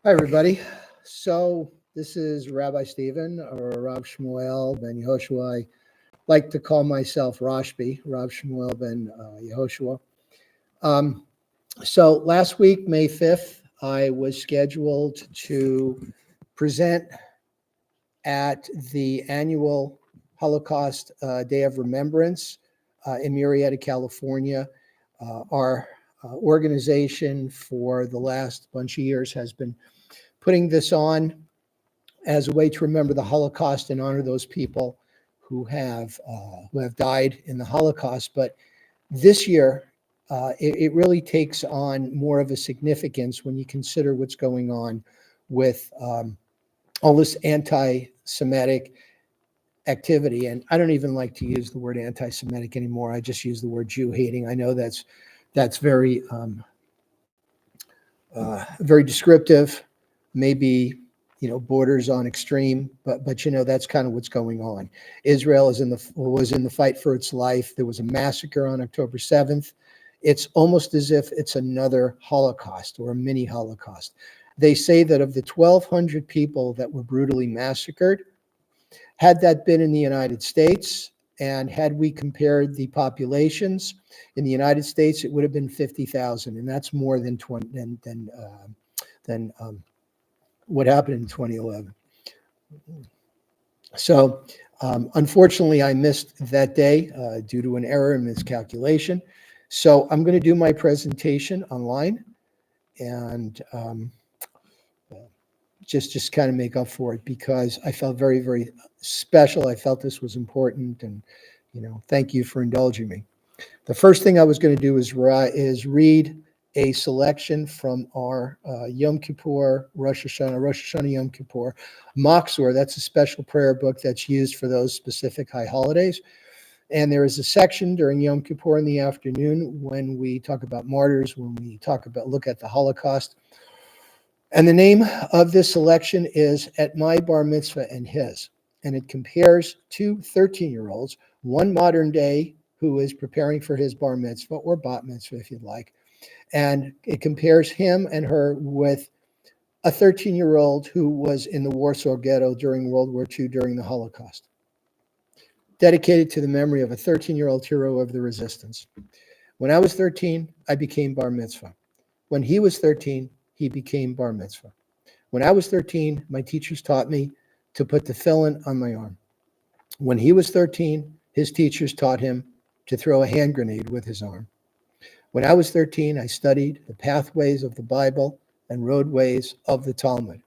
Hi, everybody. So this is Rabbi Stephen or Rav Shmuel ben Yehoshua. I like to call myself Rashbi, Rav Shmuel ben Yehoshua. Um, so last week, May 5th, I was scheduled to present at the annual Holocaust Day of Remembrance in Murrieta, California. Our organization for the last bunch of years has been putting this on as a way to remember the Holocaust and honor those people who have died in the Holocaust. But this year, it really takes on more of a significance when you consider what's going on with all this anti-Semitic activity. And I don't even like to use the word anti-Semitic anymore. I just use the word Jew-hating. I know that's very descriptive, maybe borders on extreme, but that's kind of what's going on. Israel was in the fight for its life. There was a massacre on October 7th. It's almost as if it's another Holocaust or a mini Holocaust. They say that of the 1,200 people that were brutally massacred, had that been in the United States, and had we compared the populations in the United States, it would have been 50,000, and that's more than what happened in 2011. So, unfortunately, I missed that day due to an error in miscalculation. So I'm going to do my presentation online and just kind of make up for it, because I felt very, very special. I felt this was important, and thank you for indulging me. The first thing I was going to do is read a selection from our Yom Kippur, Rosh Hashanah Yom Kippur, Machzor. That's a special prayer book that's used for those specific high holidays. And there is a section during Yom Kippur in the afternoon when we talk about martyrs, when we look at the Holocaust. And the name of this selection is At My Bar Mitzvah and His. And it compares two 13-year-olds, one modern day who is preparing for his bar mitzvah, or bat mitzvah if you'd like. And it compares him and her with a 13-year-old who was in the Warsaw Ghetto during World War II, during the Holocaust. Dedicated to the memory of a 13-year-old hero of the resistance. When I was 13, I became bar mitzvah. When he was 13, he became bar mitzvah. When I was 13, my teachers taught me to put the tefillin on my arm. When he was 13, his teachers taught him to throw a hand grenade with his arm. When I was 13, I studied the pathways of the Bible and roadways of the Talmud.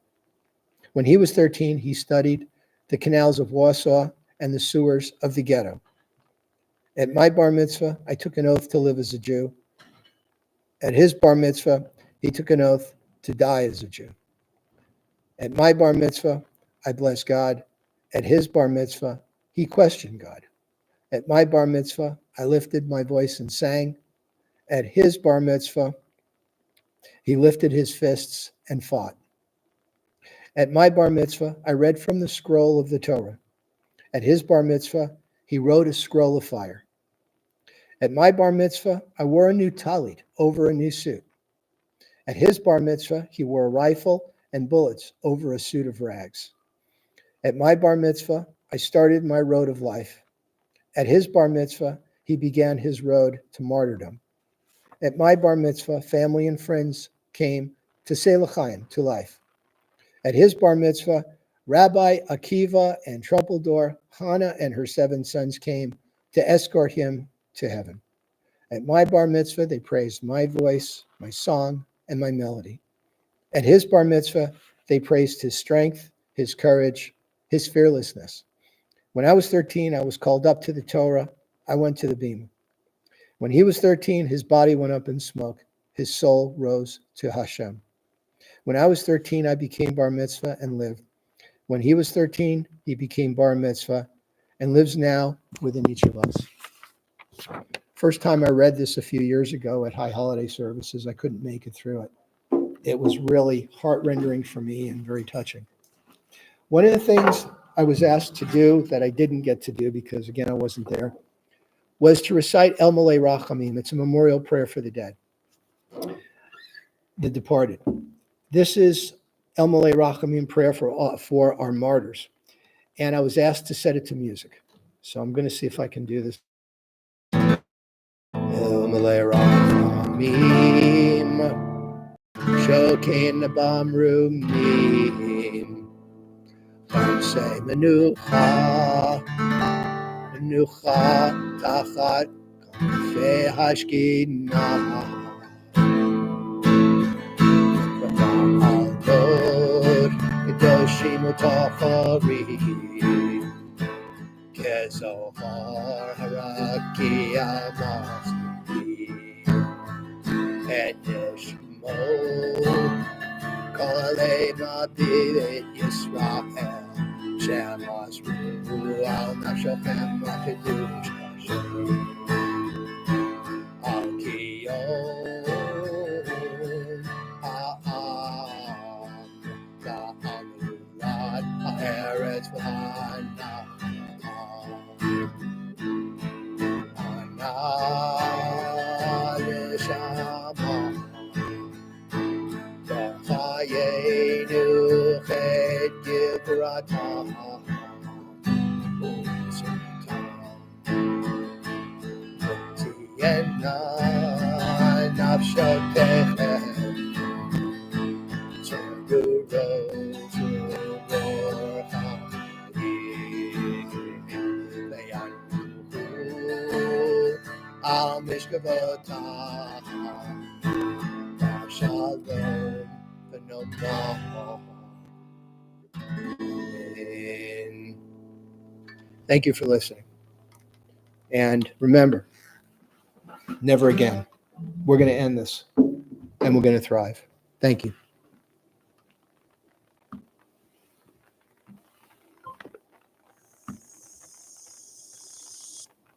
When he was 13, he studied the canals of Warsaw and the sewers of the ghetto. At my bar mitzvah, I took an oath to live as a Jew. At his bar mitzvah, he took an oath to die as a Jew. At my bar mitzvah, I blessed God. At his bar mitzvah, he questioned God. At my bar mitzvah, I lifted my voice and sang. At his bar mitzvah, he lifted his fists and fought. At my bar mitzvah, I read from the scroll of the Torah. At his bar mitzvah, he wrote a scroll of fire. At my bar mitzvah, I wore a new talit over a new suit. At his bar mitzvah, he wore a rifle and bullets over a suit of rags. At my bar mitzvah, I started my road of life. At his bar mitzvah, he began his road to martyrdom. At my bar mitzvah, family and friends came to say l'chaim, to life. At his bar mitzvah, Rabbi Akiva and Trumpeldor, Hannah and her 7 sons came to escort him to heaven. At my bar mitzvah, they praised my voice, my song, and my melody. At his bar mitzvah, they praised his strength, his courage, his fearlessness. When I was 13, I was called up to the Torah. I went to the Bima. When he was 13, his body went up in smoke. His soul rose to Hashem. When I was 13, I became bar mitzvah and lived. When he was 13, he became bar mitzvah and lives now within each of us. First time I read this a few years ago at high holiday services, I couldn't make it through it. It was really heart-rending for me and very touching. One of the things I was asked to do that I didn't get to do because, again, I wasn't there, was to recite El Malei Rachamim. It's a memorial prayer for the dead, the departed. This is El Malay Rachamim prayer for our martyrs. And I was asked to set it to music. So I'm going to see if I can do this. El Malay Rachamim, Shokein Bamrumim, say Menucha, Menucha Tachat, Fe Hashkinah. Kedoshim utachari, kezohar haraki amasi, et yeshmo kolei mabit Yisrael, shemas ru al nafshochem makedush Hashem, al kiyom ha'am la'amulat ha'eretz v'ha'ana neshama v'chayenu chet givratam tiena nafshotechem Al Mishkavotah, Shalom, V'Nomo. Thank you for listening. And remember, never again. We're going to end this, and we're going to thrive. Thank you.